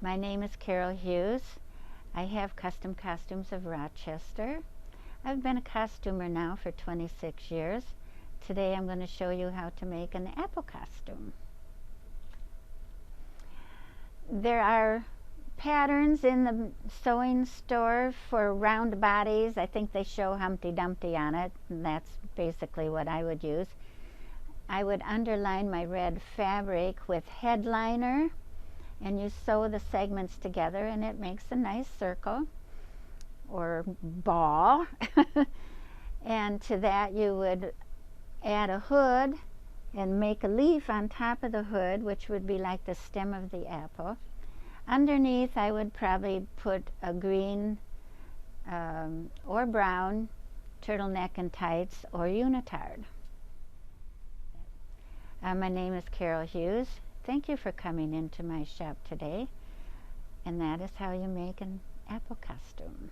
My name is Carol Hughes. I have Custom Costumes of Rochester. I've been a costumer now for 26 years. Today I'm going to show you how to make an apple costume. There are patterns in the sewing store for round bodies. I think they show Humpty Dumpty on it, and that's basically what I would use. I would underline my red fabric with headliner, and you sew the segments together and it makes a nice circle or ball. And to that you would add a hood and make a leaf on top of the hood, which would be like the stem of the apple. Underneath I would probably put a green or brown turtleneck and tights or unitard. My name is Carol Hughes. Thank you for coming into my shop today. And that is how you make an apple costume.